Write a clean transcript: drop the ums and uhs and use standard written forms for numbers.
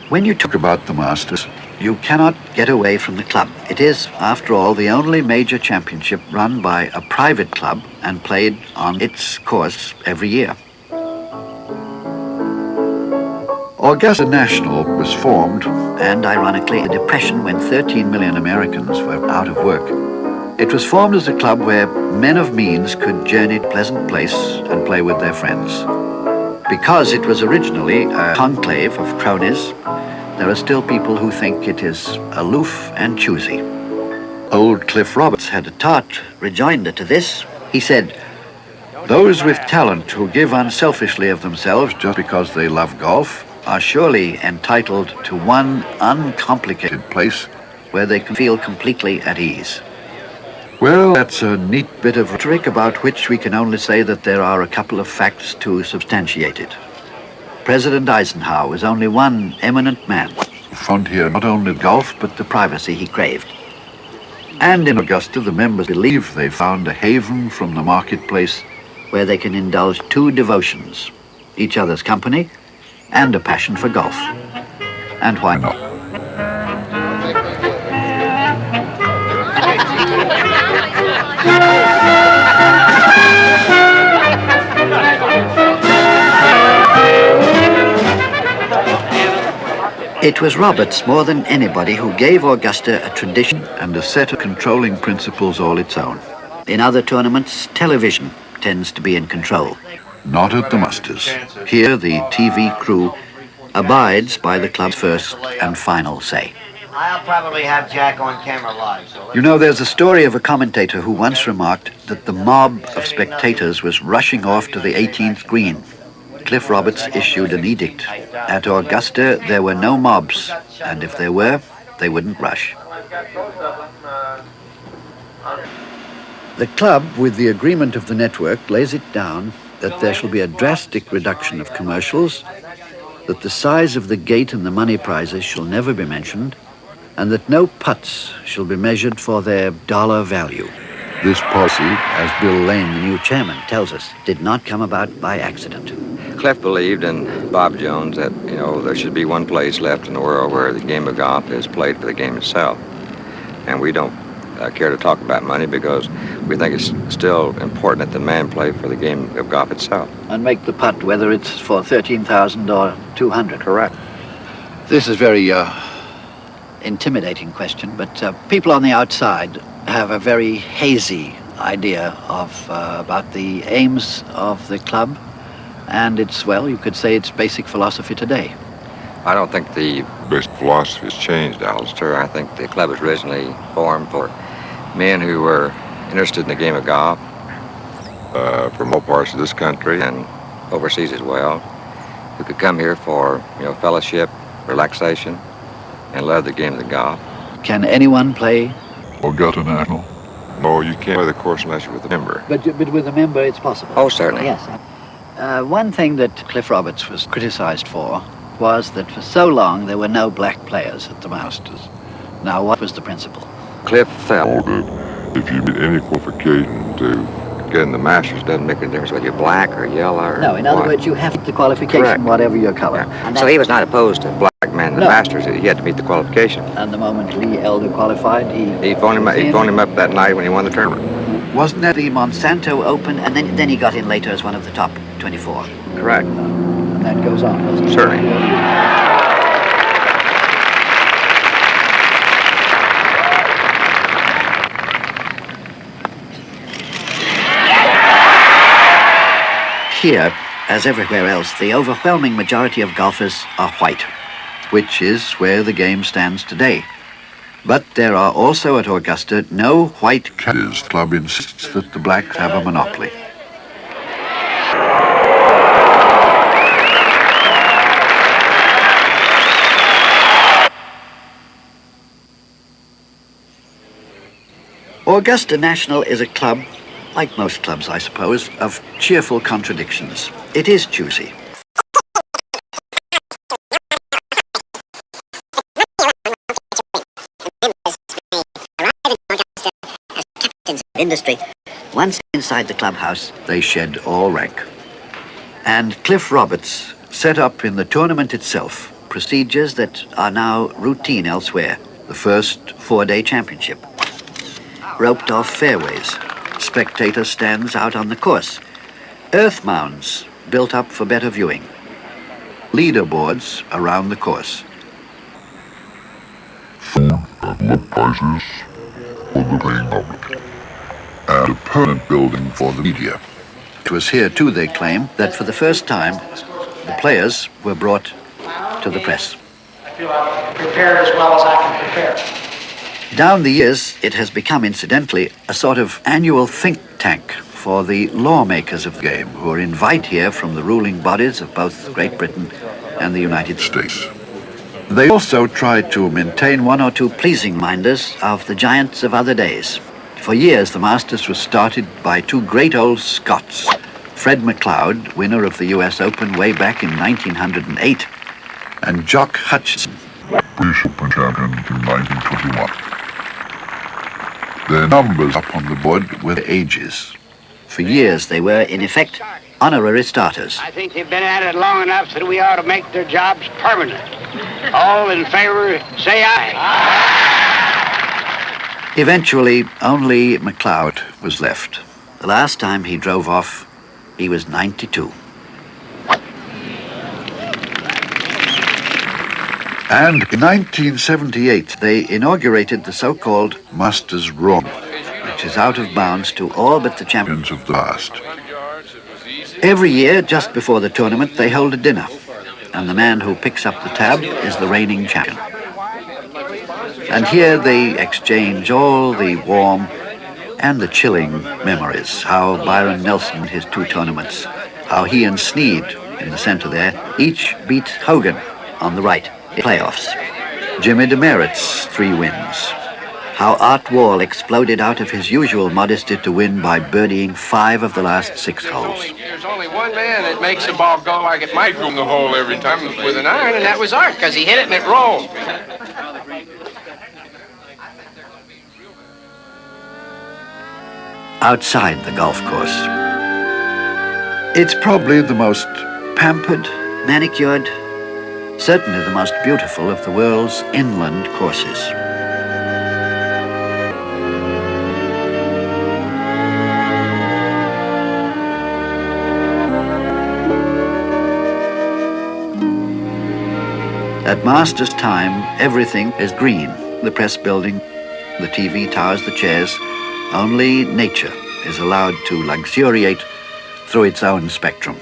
When you talk about the Masters, you cannot get away from the club. It is, after all, the only major championship run by a private club and played on its course every year. Augusta National was formed, and ironically, a depression when 13 million Americans were out of work. It was formed as a club where men of means could journey to a pleasant place and play with their friends. Because it was originally a conclave of cronies, there are still people who think it is aloof and choosy. Old Cliff Roberts had a tart rejoinder to this. He said, "Those with talent who give unselfishly of themselves just because they love golf are surely entitled to one uncomplicated place where they can feel completely at ease." Well, that's a neat bit of rhetoric about which we can only say that there are a couple of facts to substantiate it. President Eisenhower was only one eminent man who found here not only golf but the privacy he craved. And in Augusta, the members believe they found a haven from the marketplace where they can indulge two devotions, each other's company and a passion for golf. And why not? It was Roberts, more than anybody, who gave Augusta a tradition and a set of controlling principles all its own. In other tournaments, television tends to be in control. Not at the Masters. Here, the TV crew abides by the club's first and final say. I'll probably have Jack on camera live. So you know, there's a story of a commentator who once remarked that the mob of spectators was rushing off to the 18th green. Cliff Roberts issued an edict. At Augusta, there were no mobs, and if there were, they wouldn't rush. The club, with the agreement of the network, lays it down that there shall be a drastic reduction of commercials, that the size of the gate and the money prizes shall never be mentioned, and that no putts shall be measured for their dollar value. This policy, as Bill Lane, the new chairman, tells us, did not come about by accident. Cliff believed, and Bob Jones, that, there should be one place left in the world where the game of golf is played for the game itself. And we don't care to talk about money because we think it's still important that the man play for the game of golf itself. And make the putt, whether it's for 13,000 or 200. Correct. This is very intimidating question, but people on the outside have a very hazy idea of about the aims of the club and its, well, you could say its basic philosophy today. I don't think the basic philosophy has changed, Alistair. I think the club was originally formed for men who were interested in the game of golf from all parts of this country and overseas as well, who could come here for, fellowship, relaxation, and love the game of the golf. Can anyone play Augusta National? No, you can't play the course unless you're with a member. But with a member, it's possible. Oh, certainly. Yes. One thing that Cliff Roberts was criticized for was that for so long there were no black players at the Masters. Now, what was the principle? Cliff felt That if you meet any qualification to get in the Masters, doesn't make a difference whether you're black or yellow or No, in other white. words, you have the qualification, Correct. whatever your color. Yeah. So he was not opposed to black men in the No. Masters. He had to meet the qualification. And the moment Lee Elder qualified, He phoned him up that night when he won the tournament. Wasn't that the Monsanto Open? And then he got in later as one of the top 24. Correct. And that goes on, doesn't it? Certainly. Here, as everywhere else, the overwhelming majority of golfers are white, which is where the game stands today. But there are also at Augusta no white caddies. The club insists that the blacks have a monopoly. Augusta National is a club, like most clubs, I suppose, of cheerful contradictions. It is choosy. Industry. Once inside the clubhouse, they shed all rank. And Cliff Roberts set up in the tournament itself procedures that are now routine elsewhere. The first 4-day championship. Roped off fairways. Spectator stands out on the course. Earth mounds built up for better viewing. Leaderboards around the course. Food and look prices for the playing public. And a permanent building for the media. It was here, too, they claim, that for the first time, the players were brought to the press. I feel I'm prepared as well as I can prepare. Down the years, it has become, incidentally, a sort of annual think tank for the lawmakers of the game who are invited here from the ruling bodies of both Great Britain and the United States. They also try to maintain one or two pleasing reminders of the giants of other days. For years, the Masters was started by two great old Scots, Fred McLeod, winner of the US Open way back in 1908, and Jock Hutchinson, British Open champion in 1921. Their numbers up on the board were their ages. For years, they were, in effect, honorary starters. I think they've been at it long enough that we ought to make their jobs permanent. All in favor, say aye. Eventually, only McLeod was left. The last time he drove off, he was 92. And in 1978, they inaugurated the so-called Masters Run, which is out of bounds to all but the champions of the past. Every year, just before the tournament, they hold a dinner, and the man who picks up the tab is the reigning champion. And here they exchange all the warm and the chilling memories, how Byron Nelson, his 2 tournaments, how he and Snead, in the center there, each beat Hogan on the right in playoffs. Jimmy Demerit's 3 wins. How Art Wall exploded out of his usual modesty to win by birdieing 5 of the last 6 holes. There's only one man that makes the ball go like it might go in the hole every time with an iron, and that was Art, because he hit it and it rolled. Outside the golf course, it's probably the most pampered, manicured, certainly the most beautiful of the world's inland courses. At Masters time, everything is green. The press building, the TV towers, the chairs. Only nature is allowed to luxuriate through its own spectrum.